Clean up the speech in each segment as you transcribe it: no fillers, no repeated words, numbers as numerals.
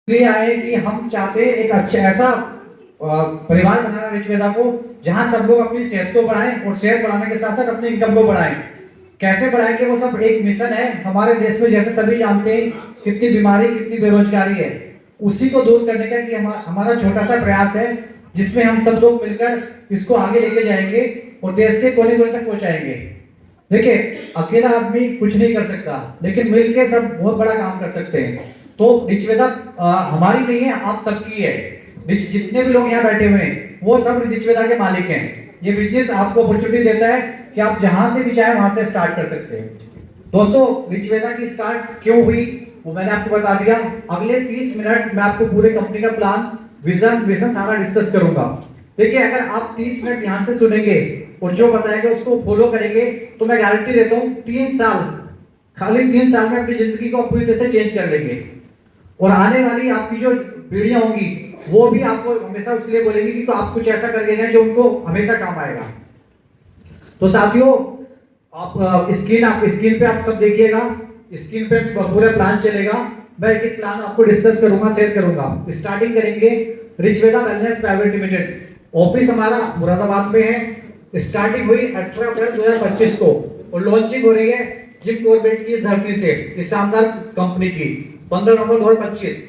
इसलिए आए कि हम चाहते हैं एक अच्छा ऐसा परिवार बनाना रिच वेदा को, जहां सब लोग अपनी सेहत को बढ़ाएं और सेहत बढ़ाने के साथ साथ अपनी इनकम को बढ़ाएं। कैसे बढ़ाएंगे वो सब एक मिशन है हमारे देश में। जैसे सभी जानते हैं कितनी बीमारी कितनी बेरोजगारी है, उसी को दूर करने का कि हमारा छोटा सा प्रयास है, जिसमें हम सब लोग मिलकर इसको आगे लेके जाएंगे और देश के कोने कोने तक पहुंचाएंगे। देखिए, अकेला आदमी कुछ नहीं कर सकता, लेकिन मिलकर सब बहुत बड़ा काम कर सकते हैं। तो ऋग्वेदा हमारी नहीं है, आप सबकी है। जितने भी लोग यहाँ बैठे हुए हैं वो सब ऋग्वेदा के मालिक हैं। ये बिजनेस आपको अपॉर्चुनिटी देता है कि आप जहां से भी चाहे वहां से स्टार्ट कर सकते हैं। दोस्तों, ऋग्वेदा की स्टार्ट क्यों हुई वो मैंने आपको बता दिया। अगले 30 मिनट मैं आपको पूरे कंपनी का प्लान, विजन सारा डिस्कस करूंगा। देखिए, अगर आप 30 मिनट यहाँ से सुनेंगे और जो बताएगा उसको फॉलो करेंगे, तो मैं गारंटी देता हूँ 3 साल, खाली 3 साल में अपनी जिंदगी को पूरी तरह से चेंज कर लेंगे। और आने वाली आपकी जो पीढ़ियां होंगी वो भी आपको हमेशा उसके लिए बोलेगी कि तो आप कुछ ऐसा करके जाए जो उनको हमेशा काम आएगा। तो साथियों, आप स्क्रीन पे आप सब देखिएगा। स्क्रीन पे पूरा प्लान चलेगा। मैं एक एक प्लान आपको डिस्कस करूंगा, शेयर करूंगा। स्टार्टिंग करेंगे Rigveda wellness private limited. Office हमारा मुरादाबाद में है। स्टार्टिंग हुई 18 अप्रैल 2025 को और लॉन्चिंग हो रही है जिम कॉर्बेट की धरती से, इस शानदार कंपनी की 15 नवंबर 2025।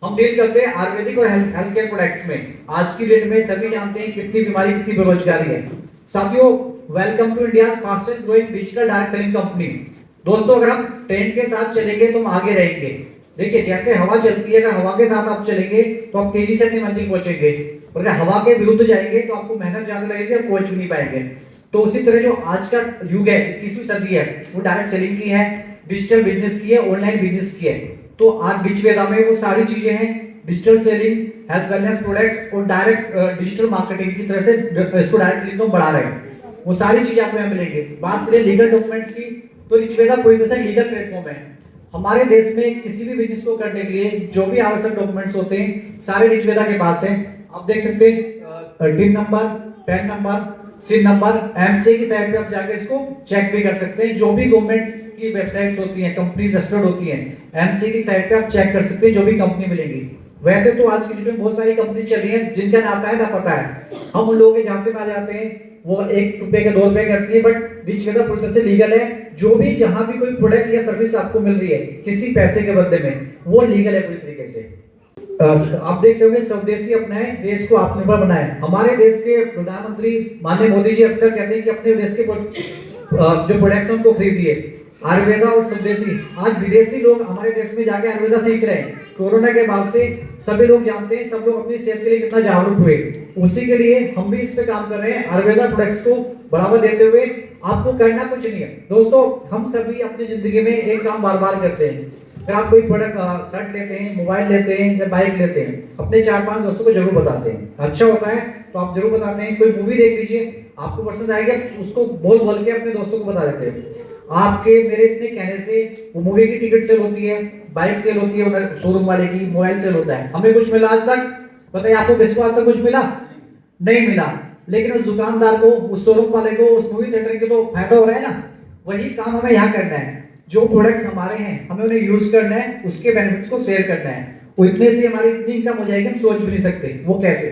हम डील करते हैं आयुर्वेदिक और हेल्थ केयर प्रोडक्ट्स में। आज की डेट में सभी जानते हैं कितनी बीमारी कितनी बेरोजगारी है। साथियों, welcome to India fastest growing digital direct selling company. दोस्तों, अगर हम ट्रेंड के साथ चलेंगे तो हम आगे रहेंगे। देखिए, जैसे हवा चलती है, अगर हवा के साथ आप चलेंगे तो आप तेजी से अपनी मंजिल पहुंचेंगे, और अगर हवा के विरुद्ध जाएंगे तो आपको मेहनत ज्यादा लगेगी और पहुंच भी नहीं पाएंगे। तो उसी तरह जो आज का युग है, 21वीं सदी है, वो डायरेक्ट सेलिंग की है, डिजिटल बिजनेस की है, ऑनलाइन बिजनेस की है। तो आज ऋग्वेदा में वो सारी चीजें हैं, digital selling, health wellness products और डायरेक्ट डिजिटल मार्केटिंग की तरह से इसको डायरेक्ट सेलिंग को बढ़ा रहे हैं। वो सारी चीजें आपको यहाँ मिलेंगी। बात करें लीगल डॉक्यूमेंट्स की, तो ऋग्वेदा पूरी तरह से लीगल प्लेटफॉर्म है। हमारे देश में किसी भी बिजनेस को करने के लिए जो भी आवश्यक डॉक्यूमेंट्स होते हैं सारे ऋग्वेदा के पास है। आप देख सकते हैं टिन नंबर, पैन नंबर, सिन नंबर, एमसी की साइट पे आप जाके इसको चेक भी कर सकते हैं। जो भी गवर्नमेंट्स की वेबसाइट्स होती हैं, कंपनीज रजिस्टर्ड होती हैं, एमसी की साइट पे आप चेक कर सकते हैं जो भी कंपनी मिलेगी। वैसे तो आज की डेट में बहुत सारी कंपनी चल रही है जिनका ना आता है ना पता है। हम उन लोगों के झांसे में आ जाते हैं, वो 1 रुपए के 2 रुपए करती है, बट ऋग्वेदा पूरी तरह से लीगल है। जो भी जहां भी कोई प्रोडक्ट या सर्विस आपको मिल रही है किसी पैसे के बदले में, वो लीगल है पूरी तरीके से। आप देख रहे होंगे, स्वदेशी अपनाएं, देश को आत्मनिर्भर बनाएं। हमारे देश के प्रधानमंत्री माननीय मोदी जी अक्सर कहते हैं कि अपने देश के जो प्रोडक्ट्स हैं उनको खरीदिए। आयुर्वेदा और स्वदेशी, आज विदेशी लोग हमारे देश में जाके आयुर्वेदा सीख रहे हैं। कोरोना के बाद से सभी लोग जानते हैं, सब लोग अपनी सेहत के लिए कितना जागरूक हुए। उसी के लिए हम भी इस पे काम कर रहे हैं, आयुर्वेदा प्रोडक्ट्स को बढ़ावा देते हुए। आपको करना कुछ नहीं है दोस्तों, हम सभी अपनी जिंदगी में एक काम बार बार करते हैं। अगर आप कोई प्रोडक्ट, शर्ट लेते हैं, मोबाइल लेते हैं या बाइक लेते हैं, अपने 4-5 दोस्तों को जरूर बताते हैं। अच्छा होता है तो आप जरूर बताते हैं। कोई मूवी देख लीजिए, आपको पसंद आएगा, उसको बोल बोल के अपने दोस्तों को बता देते हैं। आपके मेरे इतने कहने से वो मूवी की टिकट सेल होती है, बाइक सेल होती है, शोरूम वाले की मोबाइल सेल होता है। हमें कुछ मिला आज तक? बताइए, आपको किसको आज तक कुछ मिला? नहीं मिला। लेकिन उस दुकानदार को, उस शोरूम वाले को, उस मूवी थिएटर के तो फायदा हो रहा है ना। वही काम हमें यहाँ करना है। जो प्रोडक्ट्स हमारे हैं हमें उन्हें यूज करना है, उसके बेनिफिट्स को शेयर करना है। वो इतने से हमारी इतनी इनकम हो जाएगी हम सोच भी नहीं सकते। वो कैसे?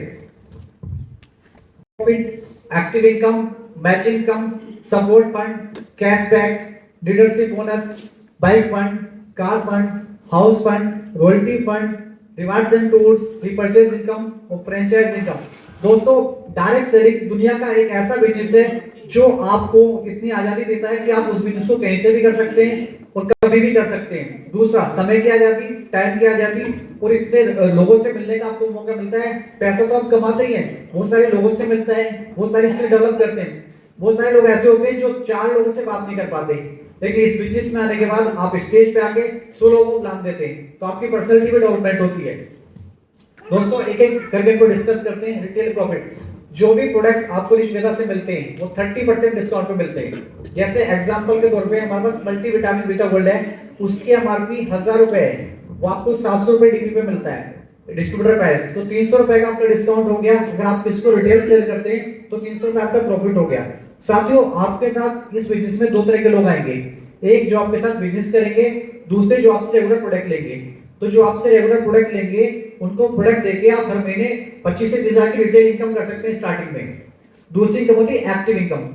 Active income, matching income, support fund, cashback, leadership bonus, bike fund, car fund, house fund, royalty fund, rewards and tours, repurchase income और फ्रेंचाइज इनकम। दोस्तों, डायरेक्ट सेलिंग दुनिया का एक ऐसा बिजनेस है जो आपको इतनी आजादी देता है कि आप उस बिजनेस को कहीं से भी कर सकते हैं और कभी भी कर सकते हैं। दूसरा, समय की आजादी, टाइम की आजादी, और इतने लोगों से मिलने का आपको मौका मिलता है। पैसा तो आप कमाते ही हैं, बहुत सारे लोगों से मिलता है, बहुत सारी स्किल डेवलप करते हैं। बहुत सारे लोग ऐसे होते हैं जो 4 लोगों से बात नहीं कर पाते, लेकिन इस बिजनेस में आने के बाद आप स्टेज पे आके 100 लोगों को बुला देते हैं, तो आपकी पर्सनैलिटी में डेवलपमेंट होती है। दोस्तों, एक एक करके को डिस्कस करते हैं। रिटेल प्रॉफिट, जो भी प्रोडक्ट्स आपको ऋग्वेदा से मिलते हैं वो 30% डिस्काउंट पे मिलते हैं। जैसे एग्जांपल के तौर पे हमारे पास मल्टी विटामिन बीटा गोल्ड है, उसकी एमआरपी 1000 रुपए है, वो आपको 700 रुपए डीपी पे मिलता है डिस्ट्रीब्यूटर प्राइस। तो 300 रुपए का आपका डिस्काउंट हो गया। अगर आप इसको रिटेल सेल करते हैं तो 300 रुपए आपका प्रॉफिट हो गया। साथियों, आपके साथ इस बिजनेस में 2 तरह के लोग आएंगे। एक जो आपके साथ बिजनेस करेंगे, दूसरे जो आपसे रेगुलर प्रोडक्ट लेंगे। तो जो आपसे रेगुलर प्रोडक्ट लेंगे उनको प्रोडक्ट देके आप हर महीने 25 से 30 हज़ार की रिटेल इनकम कर सकते हैं स्टार्टिंग में। दूसरी इनकम होती है एक्टिव इनकम।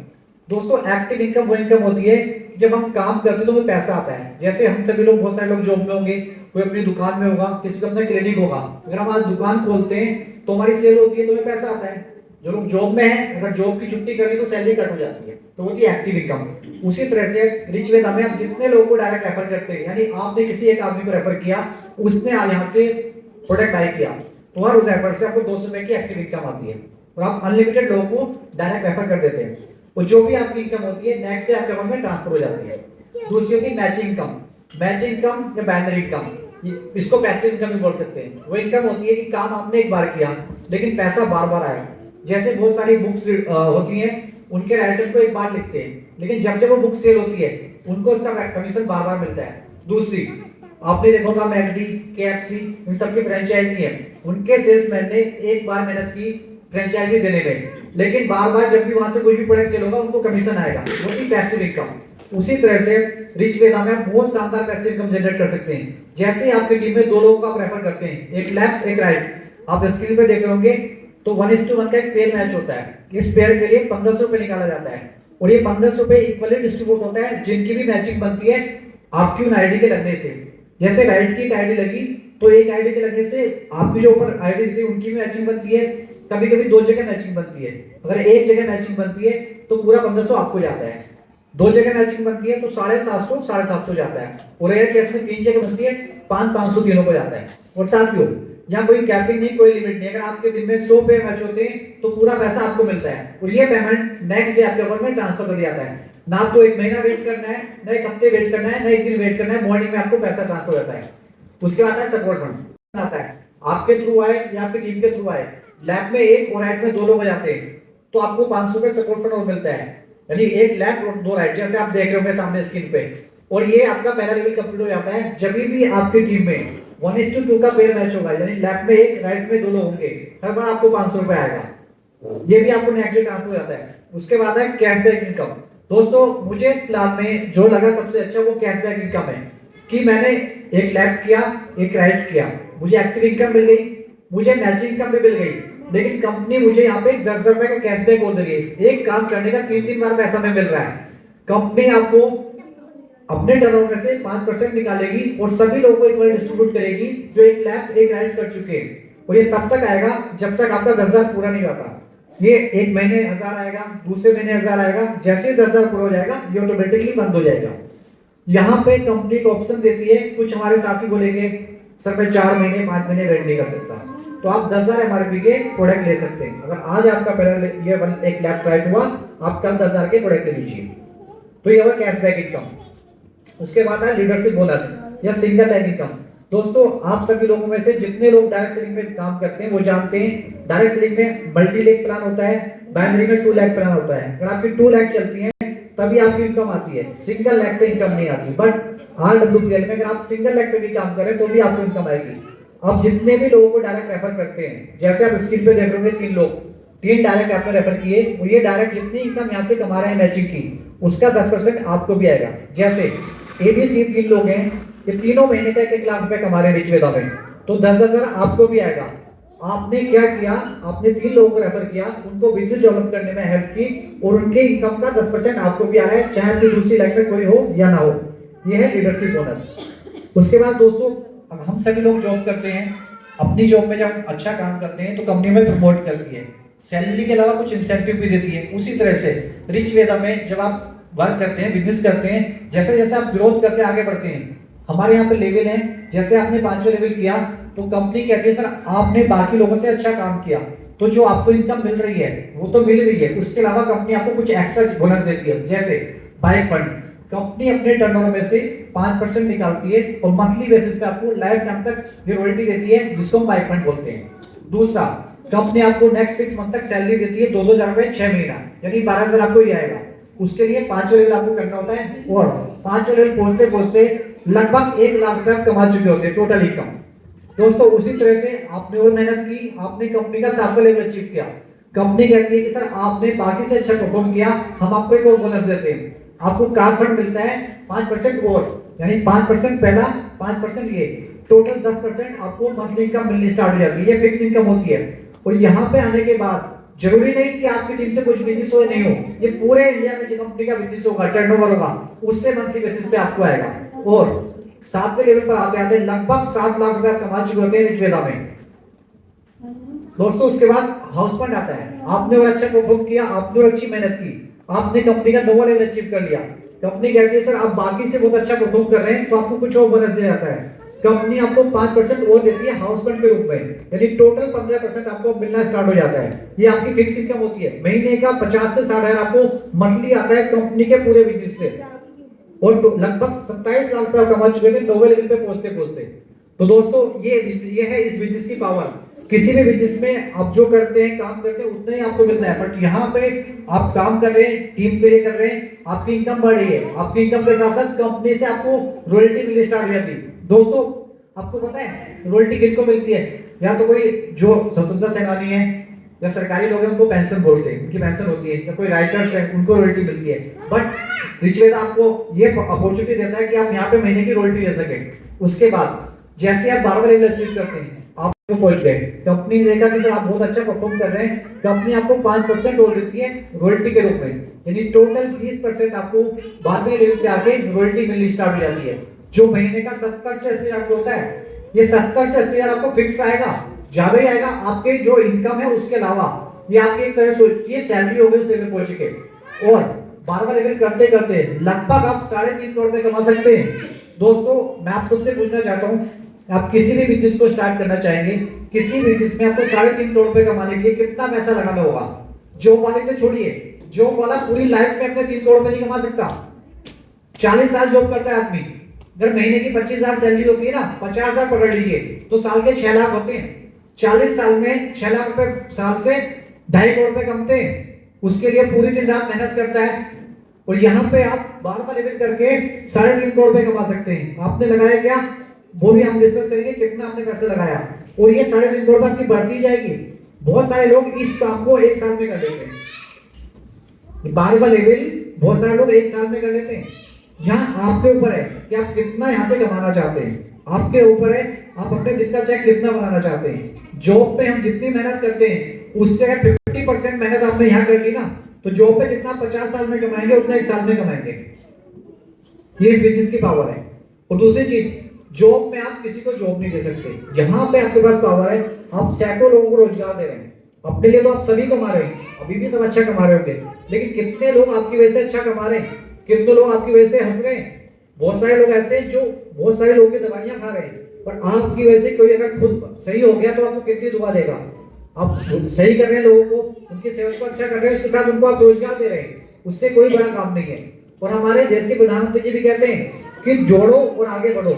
दोस्तों एक्टिव इनकम वो इनकम होती है जब हम काम करते हैं तो हमें पैसा आता है। जैसे हम सभी लोग, बहुत सारे लोग जॉब में होंगे, कोई अपनी दुकान में होगा, किसी का अपना क्लिनिक होगा। अगर हम आज दुकान खोलते हैं तो हमारी सेल होती है तो हमें पैसा आता है। जो लोग जॉब में हैं, अगर जॉब की छुट्टी करनी तो सैलरी कट हो जाती है, तो होती है एक्टिव इनकम। उसी तरह से रिच वेदा में आप जितने लोगों को डायरेक्ट रेफर करते हैं, यानी आपने किसी एक आदमी को रेफर किया, उसने आज यहाँ से प्रोडक्ट बाय किया, तो हर रेफर से आपको 200 रुपए की एक्टिव इनकम आती है और आप अनलिमिटेड लोगों को डायरेक्ट रेफर कर देते हैं और जो भी आपकी इनकम होती है नेक्स्ट डे आपके अकाउंट में ट्रांसफर हो जाती है। दूसरी होती है मैचिंग इनकम। मैचिंग इनकम या बाइनरी इनकम, इसको पैसिव इनकम भी बोल सकते हैं। वो इनकम होती है कि काम आपने एक बार किया लेकिन पैसा बार बार आया। जैसे बहुत सारी बुक्स होती हैं, उनके राइटर को एक बार लिखते हैं लेकिन जब जब वो बुक सेल होती है उनको उसका कमीशन बार बार मिलता है। दूसरी, आपने देखा होगा मैकडी, केएफसी, इन सबकी फ्रेंचाइजी है, उनके सेल्समैन ने एक बार मेहनत की फ्रेंचाइजी देने में, लेकिन बार बार जब भी वहां से कोई भी प्रोडक्ट सेल होगा उनको कमीशन आएगा, वो भी पैसिव इनकम। उसी तरह से रिच वेदा में आप बहुत शानदार पैसिव इनकम जनरेट कर सकते हैं। जैसे आपकी टीम में 2 लोगों को आप रेफर करते हैं, एक लेफ्ट एक राइट, आप स्क्रीन पे देख रहे होंगे, तो 1:1 का एक पेयर मैच होता है। इस पेयर के लिए 1500 रुपए निकाला जाता है और ये 1500 रुपए इक्वली डिस्ट्रीब्यूट होता है जिनकी भी मैचिंग बनती है आपकी उन आईडी के लगने से। जैसे राइट की एक आईडी लगी तो एक आईडी के लगने से आपकी जो ऊपर आईडी थी उनकी भी मैचिंग बनती है। कभी कभी 2 जगह मैचिंग बनती है। अगर एक जगह मैचिंग बनती है तो पूरा 1500 आपको जाता है। 2 जगह मैचिंग बनती है तो 750 750 जाता है और रेयर केस में 3 जगह बनती है 500 तीनों को जाता है। और साथियों, यहाँ कोई कैपिंग नहीं, कोई लिमिट नहीं। अगर आपके दिन में 100 पेयर मैच होते हैं तो पूरा पैसा आपको मिलता है और ये पेमेंट नेक्स्ट डे आपके अकाउंट में ट्रांसफर कर दिया जाता है। ना तो 1 महीना वेट करना है, ना 1 हफ्ते वेट करना है, ना 1 दिन वेट करना है, मॉर्निंग में आपको पैसा ट्रांसफर हो जाता है। उसके बाद है सपोर्ट फंड आता है, आपके थ्रू आए या आपकी टीम के थ्रू आए। लैब में एक और राइट में 2 लोग हो जाते हैं तो आपको 500 रुपए सपोर्ट फंड और मिलता है, यानी एक लैब और 2 राइट, जैसे आप देख रहे होंगे सामने स्क्रीन पे। और ये आपका पहला लेवल कंप्लीट हो जाता है जब भी आपकी टीम में 1:2 का पेयर मैच होगा, यानी लेफ्ट में एक राइट में 2 लोग होंगे, हर बार आपको 500 रुपए आएगा। ये भी आपको नेक्स्ट डे ट्रांसफर हो जाता है। उसके बाद है कैशबैक इनकम। दोस्तों, मुझे इस प्लान में जो लगा सबसे अच्छा वो कैशबैक इनकम है कि मैंने एक लेफ्ट किया, एक राइट किया, मुझे एक्टिव इनकम मिल गई, मुझे मैचिंग इनकम भी मिल गई, लेकिन कंपनी मुझे यहाँ पे 10,000 रुपए का कैशबैक बोल रही है। एक काम करने का 3 बार पैसा में मिल रहा है। कंपनी आपको अपने टर्नओवर में से 5% निकालेगी और सभी लोगों को एक बार डिस्ट्रीब्यूट करेगी जो एक लेफ्ट एक राइट कर चुके हैं। और ये तब तक आएगा जब तक आपका 10,000 पूरा नहीं होता। ये एक महीने 1000 आएगा, दूसरे महीने 1000 आएगा, जैसे ही 10,000 पूरा हो जाएगा ये ऑटोमेटिकली बंद हो जाएगा। यहाँ पे कंपनी को ऑप्शन देती है, कुछ हमारे साथी बोलेंगे सर मैं 4 महीने 5 महीने वेट नहीं कर सकता, तो आप 10,000 एमआरपी के प्रोडक्ट ले सकते हैं। अगर आज आपका पहला ये एक लेफ्ट राइट हुआ, आप कल 10,000 के प्रोडक्ट ले लीजिए। तो ये हुआ कैशबैक इनकम। उसके बाद है लीडरशिप बोनस या सिंगल लेग इनकम। दोस्तों, आप सभी लोगों में से जितने लोग डायरेक्ट सेलिंग में काम करते हैं वो जानते हैं डायरेक्ट सेलिंग में मल्टी लेग प्लान होता है, बाइनरी में 2 लेग प्लान होता है। अगर आपकी 2 लेग चलती है तभी आपकी इनकम आती है, सिंगल लेग से इनकम नहीं आती। बट आरडब्ल्यूपीएल में अगर आप सिंगल लेग पे भी काम करें तो भी आपको इनकम आएगी। अब जितने भी लोगों को डायरेक्ट रेफर करते हैं, जैसे आप स्क्रीन पे देख रहे होंगे 3 लोग, 3 डायरेक्ट आपने रेफर किए और ये डायरेक्ट जितनी इनकम यहाँ से कमा रहे हैं मैचिंग की, उसका 10% आपको भी आएगा। जैसे एबीसी 3 लोग हैं, ये तीनों महीने का 1 लाख रुपए कमा रहे हैं रिच वेदा में, तो 10,000 आपको भी आएगा। आपने क्या किया, आपने 3 लोगों को रेफर किया, उनको बिजनेस डेवलप करने में हेल्प की और उनके इनकम का 10% आपको भी आ रहा है, चाहे आपकी दूसरी लाइन में कोई हो या ना हो। ये है लीडरशिप बोनस। उसके बाद दोस्तों, हम सभी लोग जॉब करते हैं, अपनी जॉब में जब अच्छा काम करते हैं तो कंपनी में प्रमोट करती है, सैलरी के अलावा कुछ इंसेंटिव भी देती है। उसी तरह से रिच वेदा में जब आप वर्क करते हैं, बिजनेस करते हैं, जैसे जैसे आप ग्रोथ करके आगे बढ़ते हैं, हमारे यहाँ पे लेवल है, जैसे आपने 5वां लेवल किया तो कंपनी कहती है सर आपने बाकी लोगों से अच्छा काम किया, तो जो आपको इनकम मिल रही है वो तो मिल रही है, उसके अलावा कंपनी आपको कुछ एक्स्ट्रा बोनस देती है। जैसे बाइक फंड, कंपनी अपने टर्नओवर में से 5% निकालती है और मंथली बेसिस पे आपको लाइफ टाइम तक ये रॉयल्टी देती है, जिसको हम बाइक फंड बोलते हैं। दूसरा, कंपनी आपको नेक्स्ट 6 मंथ तक सैलरी देती है 2,000 रुपए 6 महीना, यानी 12,000 आपको ही आएगा। उसके लिए 5वां लेवल आपको करना होता है और 5वां लेवल पहुंचते पहुंचते लगभग 1 लाख रुपए आप कमा चुके होते हैं टोटल इनकम। दोस्तों, उसी तरह से आपने और मेहनत की, आपने कंपनी का 7वां लेवल अचीव किया, कंपनी कहती है कि सर आपने बाकी से अच्छा परफॉर्म किया, हम आपको एक और बोनस देते हैं, आपको कार फंड मिलता है 5% और, यानी 5% पहला, 5% ये, टोटल 10% आपको मंथली इनकम मिलनी स्टार्ट हो जाती है, ये फिक्स इनकम होती है। और यहाँ पे आने के बाद जरूरी नहीं कि आपकी टीम से कुछ बिजनेस हो नहीं हो, ये पूरे इंडिया में जो कंपनी का बिजनेस होगा, टर्नओवर होगा, उससे मंथली बेसिस पे आपको आएगा। और 7वें लेवल पर आते आते लगभग 7 लाख रुपए आप कमा चुके होते हैं रिचवेदा में दोस्तों। उसके बाद हाउस फंड आता है, आपने और अच्छा परफॉर्म किया, आपने और अच्छी मेहनत की, आपने कंपनी का 9वां लेवल अचीव कर लिया, कंपनी कहती है सर आप बाकी से बहुत अच्छा परफॉर्म कर रहे हैं तो आपको कुछ और बोनस दिया जाता है। कंपनी आपको 5% और देती है हाउस फंड के रूप में, यानी टोटल 15% आपको मिलना स्टार्ट हो जाता है। ये आपकी फिक्स इनकम होती है, महीने का 50 से 60 हजार आपको मंथली आता है कंपनी के पूरे बिजनेस से। और लगभग 27 लाख रुपए कमा चुके थे 9वें लेवल पे पहुंचते पहुंचते। तो दोस्तों ये है इस बिजनेस की पावर। किसी भी बिजनेस में आप जो करते हैं, काम करते हैं, उतना ही आपको मिलता है। बट यहाँ पे आप काम कर रहे हैं, टीम के लिए कर रहे हैं, आपकी इनकम बढ़ रही है, आपकी इनकम के साथ साथ कंपनी से आपको रॉयल्टी मिलनी स्टार्ट हो जाती है। दोस्तों आपको पता है रॉयल्टी किनको मिलती है? या तो कोई जो स्वतंत्रता सेनानी है या सरकारी लोग हैं उनको पेंशन बोलते हैं, उनकी पेंशन होती है, या कोई राइटर्स है उनको रॉयल्टी मिलती है। बट रिचवेदा आपको ये अपॉर्चुनिटी देता है कि आप यहाँ पे महीने की रॉयल्टी ले सके। उसके बाद जैसे आप 12वां लेवल अचीव करते हैं, आप पहुंच गए, कंपनी ने देखा कि सर आप बहुत अच्छा परफॉर्म कर रहे हैं, कंपनी आपको 5% और देती है रॉयल्टी के रूप में, यानी टोटल 20% आपको 12वें लेवल पे आके रॉयल्टी मिलनी स्टार्ट हो जाती है, जो महीने का 70 से 80 हजार होता है। ये 70 से 80 हजार आपको फिक्स आएगा, ज्यादा ही आएगा आपके जो इनकम है उसके अलावा। ये आपकी एक तरह सोचिए सैलरी होगी उस लेवल पहुंच के। और 12वां लेवल करते करते लगभग आप 3.5 करोड़ रुपए कमा सकते हैं। दोस्तों मैं आप सबसे पूछना चाहता हूँ, आप किसी भी बिजनेस को स्टार्ट करना चाहेंगे, किसी भी बिजनेस में आपको 3.5 करोड़ रुपए कमाने के लिए कितना पैसा लगाना होगा? जॉब वाले को छोड़िए, जॉब वाला पूरी लाइफ में अपने 3 करोड़ रुपए नहीं कमा सकता। 40 साल जॉब करता है आदमी, अगर महीने की 25,000 सैलरी होती है ना, 50,000 पकड़ लीजिए तो साल के 6 लाख होते हैं। 40 साल में 6 लाख रुपए साल से 2.5 करोड़ रुपए कमते हैं। उसके लिए पूरी दिन रात मेहनत करता है। और यहाँ पे आप 12वां लेवल करके 3.5 करोड़ रुपए कमा सकते हैं। आपने लगाया क्या, वो भी हम डिस्कस करेंगे, कितना आपने पैसे लगाया। और ये 3.5 करोड़ आपकी बढ़ती जाएगी। बहुत सारे लोग इस काम को 1 साल में कर लेते हैं। 12वां लेवल बहुत सारे लोग 1 साल में कर लेते हैं। यहाँ आपके ऊपर है कि आप कितना यहाँ से कमाना चाहते हैं, आपके ऊपर है आप अपने दिन का चेक कितना बनाना चाहते हैं। जॉब पे हम जितनी मेहनत करते हैं उससे 50% मेहनत आपने यहाँ कर ली ना, तो जॉब पे जितना 50 साल में कमाएंगे उतना 1 साल में कमाएंगे। ये इस बिजनेस की पावर है। और दूसरी चीज, जॉब में आप किसी को जॉब नहीं दे सकते। यहाँ पे आपके पास पावर है, आप सैकड़ों लोगों को रोजगार दे रहे हैं। अपने लिए तो आप सभी कमा रहे हैं, अभी भी सब अच्छा कमा रहे होंगे, लेकिन कितने लोग आपकी वजह से अच्छा कमा रहे हैं, कितने लोग आपकी वजह से हंस रहे हैं। बहुत सारे लोग ऐसे हैं जो बहुत सारे लोगों की दवाइयां खा रहे हैं, पर आपकी वजह से कोई अगर खुद सही हो गया तो आपको कितनी दुआ देगा। आप सही कर रहे हैं लोगों को, उनकी सेहत को अच्छा कर रहे हैं, उसके साथ उनको आप रोजगार दे रहे हैं, उससे कोई बड़ा काम नहीं है। और हमारे देश के प्रधानमंत्री जी भी कहते हैं कि जोड़ो और आगे बढ़ो,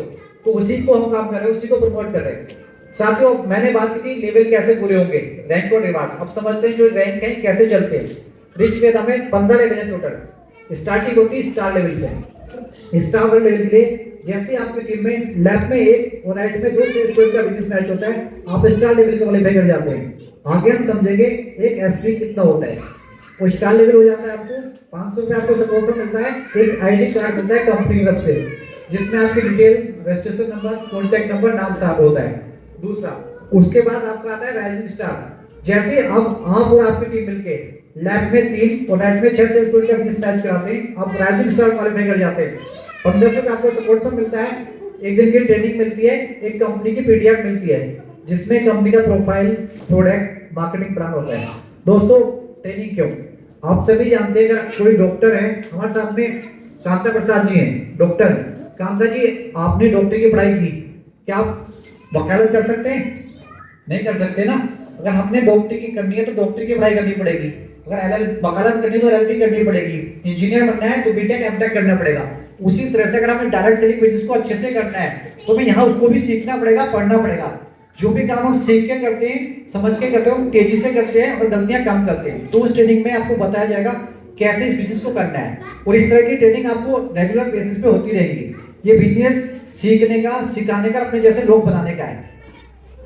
तो उसी को हम काम कर रहे हैं, उसी को प्रमोट कर रहे हैं। साथियों मैंने बात की थी लेवल कैसे पूरे होंगे, रैंक और रिवार्ड्स। अब समझते हैं जो रैंक है कैसे चलते हैं। रिचवेदा में 15 लेवल है टोटल। स्टार्टिंग होती है स्टार लेवल से। स्टार लेवल के लिए जैसे आपकी टीम में लेफ्ट में 1 और राइट में 2 से स्टूडेंट का बिजनेस मैच होता है, आप स्टार लेवल के क्वालीफाई कर जाते हैं। आगे हम समझेंगे एक एसपी कितना होता है। वो स्टार लेवल हो जाता है, आपको 500 रुपए आपको सपोर्ट मिलता है, एक आईडी कार्ड मिलता है कंपनी की तरफ से, जिसमें आपकी detail, registration number, contact number, नाम साफ होता है। दूसरा, उसके बाद आपका आता है राइजिंग स्टार। जैसे अब आप और आपकी टीम मिलके लेफ्ट में 3 और राइट में 6 से स्टूडेंट का बिजनेस मैच कराते हैं, आप राइजिंग स्टार क्वालीफाई कर जाते हैं। 1500 का आपको सपोर्ट पर मिलता है, एक दिन की ट्रेनिंग मिलती है, एक कंपनी की पीडीएफ मिलती है, जिसमें कंपनी का प्रोफाइल, प्रोडक्ट, मार्केटिंग प्लान होता है। दोस्तों ट्रेनिंग क्यों? आप सभी जानते हैं अगर कोई डॉक्टर है, हमारे साथ में कांता प्रसाद जी हैं, डॉक्टर। कांता जी आपने डॉक्टर की पढ़ाई की, क्या आप वकालत कर सकते हैं? नहीं कर सकते ना। अगर हमने डॉक्टरी की करनी है तो डॉक्टरी की पढ़ाई करनी पड़ेगी, अगर वकालत करनी है तो एलएलबी करनी पड़ेगी, इंजीनियर बनना है तो बीटेक एमटेक करना पड़ेगा। उसी तरह से अगर हमें डायरेक्ट सेलिंग बिजनेस को अच्छे से करना है तो हमें यहाँ उसको भी सीखना पड़ेगा, पढ़ना पड़ेगा। जो भी काम हम सीख के करते हैं, समझ के करते हैं, तेजी से करते हैं और गलतियां कम करते हैं। तो उस ट्रेनिंग में आपको बताया जाएगा कैसे इस बिजनेस को करना है, और इस तरह की ट्रेनिंग आपको रेगुलर बेसिस पे होती रहेगी। ये बिजनेस सीखने का, सिखाने का, अपने जैसे लोग बनाने का है।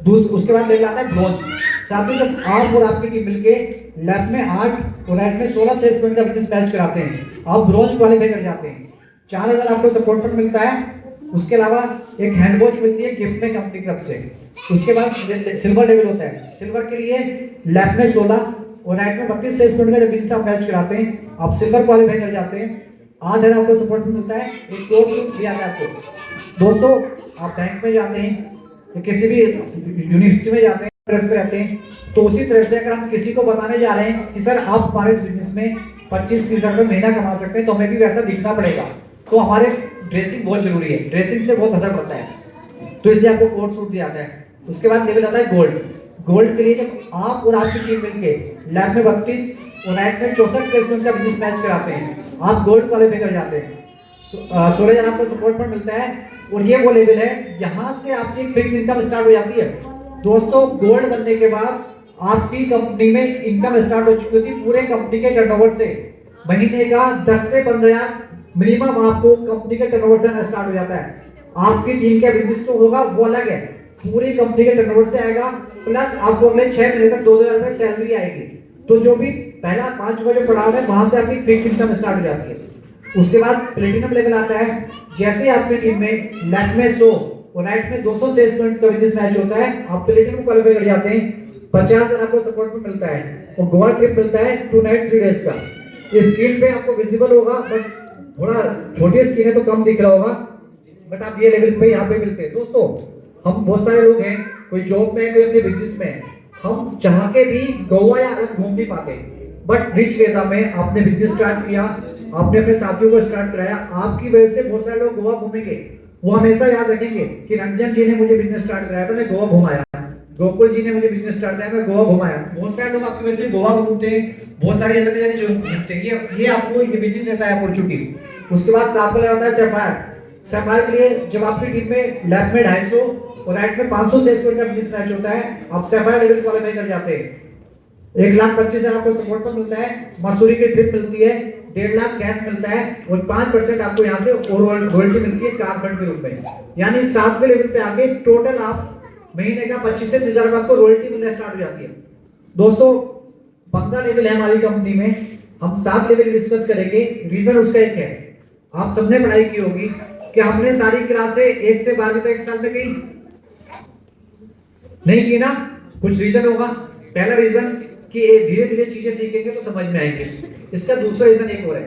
उसके बाद लेवल आता है ब्रॉन्ज। साथियों जब आप और आपकी टीम मिलके लेफ्ट में 8 और राइट में 16 से स्टूडेंट का बिजनेस मैच कराते हैं, आप ब्रॉन्ज क्वालीफाई कर जाते हैं। 4000 आपको सपोर्ट पर मिलता है। उसके अलावा एक हैंड वॉच मिलती है गिफ्ट में कंपनी तरफ से। उसके बाद सिल्वर लेवल होता है। सिल्वर के लिए लेफ्ट में 16 और राइट में 32 सेल्स पॉइंट का जब बिजनेस आप मैच कराते हैं, आप सिल्वर क्वालिफाई कर जाते हैं। 8,000 आपको सपोर्ट मिलता है, एक कोर्स भी आता है आपको। दोस्तों, आप बैंक में जाते हैं या किसी भी यूनिवर्सिटी में जाते हैं, प्रेस पे रहते हैं, तो उसी तरह से अगर हम किसी को बताने जा रहे हैं कि सर आप हमारे इस बिजनेस में 25-30 हज़ार रुपये महीना कमा सकते हैं, तो हमें भी वैसा दिखना पड़ेगा। तो हमारे ड्रेसिंग बहुत जरूरी है, ड्रेसिंग से बहुत असर पड़ता है, तो इसलिए आपको कोट सूट दिया जाता है। उसके बाद लेवल आता है गोल्ड। गोल्ड के लिए जब आप और आपकी टीम मिलके लेफ्ट में 32 और राइट में 64 सेल्समैन का बिजनेस मैच कराते हैं, आप गोल्ड क्वालिफाई कर जाते हैं। 16,000 आपको सपोर्ट पर मिलता है और ये वो लेवल है यहाँ से आपकी फिक्स इनकम स्टार्ट हो जाती है। दोस्तों, गोल्ड बनने के बाद आपकी कंपनी में इनकम स्टार्ट हो चुकी थी पूरे कंपनी के टर्नओवर से। महीने का 10 से 15,000 मिनिमम आपको कंपनी के टर्नओवर से स्टार्ट हो जाता है। आपकी टीम का बिजनेस तो होगा वो अलग है, पूरी कंपनी के टर्नओवर से आएगा, प्लस आपको अगले 6 महीने तक 2,000 रुपए सैलरी आएगी। तो जो भी पहला 5 का जो पड़ाव है वहां से आपकी फिक्स इनकम स्टार्ट हो जाती है। उसके बाद प्लेटिनम लेवल आता है। जैसे आपकी टीम में लेफ्ट में 100 और राइट में 200 सेल्स पॉइंट का बिजनेस मैच होता है, आप प्लेटिनम क्वालिफाई कर जाते हैं। 50,000 आपको सपोर्ट में मिलता है और गोवा ट्रिप मिलता है 2 नाइट 3 डेज का। इस स्क्रीन पे आपको विजिबल होगा, बट थोड़ा छोटी स्क्रीन है तो कम दिख रहा होगा, बट आप ये लेवल पे यहाँ पे मिलते हैं। दोस्तों, हम बहुत सारे लोग हैं, कोई जॉब में, कोई अपने बिजनेस में, हम चाह के भी गोवा या अलग घूम नहीं पाते। बट रिच वेदा में आपने बिजनेस स्टार्ट किया, आपने अपने साथियों को स्टार्ट कराया, आपकी वजह से बहुत सारे लोग गोवा घूमेंगे। वो हमेशा याद रखेंगे कि रंजन जी ने मुझे बिजनेस स्टार्ट कराया तो मैं गोवा घुमाया, गोकुल जी ने मुझे बिजनेस स्टार्ट कराया मैं गोवा घुमाया। बहुत सारे लोग आपकी वजह से गोवा घूमते हैं, बहुत सारी अलग अलग जगह घूमते हैं। ये आपको ये बिजनेस देता है अपॉर्चुनिटी। उसके बाद साथ में होता है सैफायर। सैफायर के लिए जब आपकी टीम में लेफ्ट में 250 और राइट में 500 सेल्स पॉइंट का बिजनेस मैच होता है, आप सैफायर लेवल क्वालिफाई कर जाते हैं। 1,25,000 आपको सपोर्ट पर मिलता है, मसूरी की ट्रिप मिलती है, 1.5 लाख कैश मिलता है और 5% आपको यहाँ से ओवरऑल रॉयल्टी मिलती है कार फंड के रूप में। यानी 7वें लेवल पे आके टोटल आप महीने का 25 से 30 हज़ार आपको रॉयल्टी मिलना स्टार्ट हो जाती है। दोस्तों, 15 लेवल है हमारी कंपनी में, हम 7 लेवल डिस्कस करेंगे। रीजन उसका एक है, आप सबने पढ़ाई की होगी कि हमने सारी क्लासें 1 से 12 तक एक साल में की नहीं की ना। कुछ रीजन होगा। पहला रीजन कि धीरे धीरे चीजें सीखेंगे तो समझ में आएंगे। इसका दूसरा रीजन एक और है,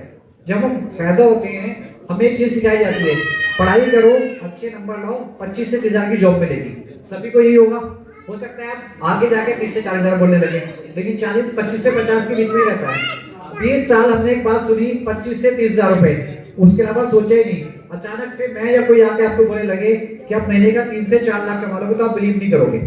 जब हम पैदा होते हैं हमें एक चीज सिखाई जाती है, पढ़ाई करो, अच्छे नंबर लाओ, 25 से 30 हज़ार की जॉब मिलेगी। सभी को यही होगा। हो सकता है आप आगे जाके 30 से 40 हज़ार बोलने लगे, लेकिन 25 से 50 के बीच में रहता है। 20 साल हमने एक बात सुनी, 25 से 30 हज़ार रुपए, उसके अलावा सोचे ही नहीं। अचानक से मैं या कोई आके आपको बोलने लगे कि आप महीने का 3 से 4 लाख कमा लोगे, तो आप बिलीव नहीं करोगे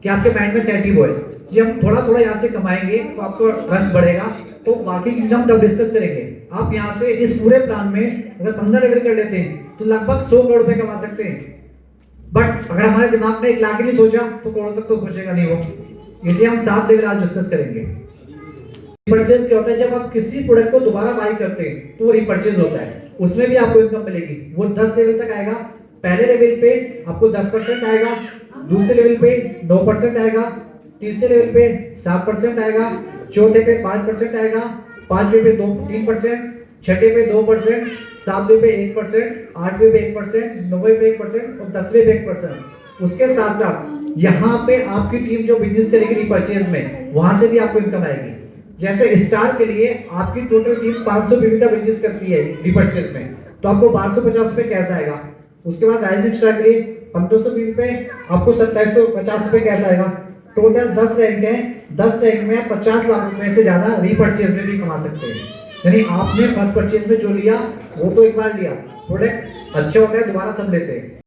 कि आपके माइंड में सेट ही वो है। जब हम थोड़ा थोड़ा यहाँ से कमाएंगे तो आपको ट्रस्ट बढ़ेगा, तो बाकी इनकम तब डिस्कस करेंगे। आप यहाँ से इस पूरे प्लान में अगर 15 लेवल कर लेते हैं तो लगभग 100 करोड़ रुपए कमा सकते हैं। बट अगर हमारे दिमाग में 1 लाख ही नहीं सोचा तो करोड़ तक तो पहुंचेगा नहीं वो। इसलिए हम 7 लेवल आज डिस्कस करेंगे। रिपर्चेज क्या होता है? जब आप किसी प्रोडक्ट को दोबारा बाई करते हैं तो वो रिपर्चेज होता है, उसमें भी आपको इनकम मिलेगी। वो 10 लेवल तक आएगा। पहले लेवल पे आपको 10% आएगा, दूसरे लेवल पे 9% आएगा, तीसरे लेवल पे 7% आएगा, चौथे पे 5% आएगा, 5वें पे 3%, छठे पे 2%, 7वें पे 1%, 8वें पे 1%, 9वें पे 1% और 10वें पे 1%। उसके साथ साथ यहाँ पे आपकी टीम जो बिजनेस करेगी रिपर्चेज में, वहां से भी आपको इनकम आएगी। जैसे स्टार के लिए आपकी टोटल टीम 500 बीबी का बिजनेस करती है रिपर्चेज में, तो आपको 1250 रुपए कैश आएगा। उसके बाद राइजिंग स्टार के लिए 1500 बीबी पे आपको 2750 रुपए कैश आएगा। टोटल 10 रैंक है, 10 रैंक में 50 लाख रुपए से ज्यादा रीपरचेज में भी कमा सकते हैं। यानी आपने फर्स्ट परचेज में जो लिया वो तो एक बार लिया, प्रोडक्ट अच्छा होता है दोबारा सब लेते हैं।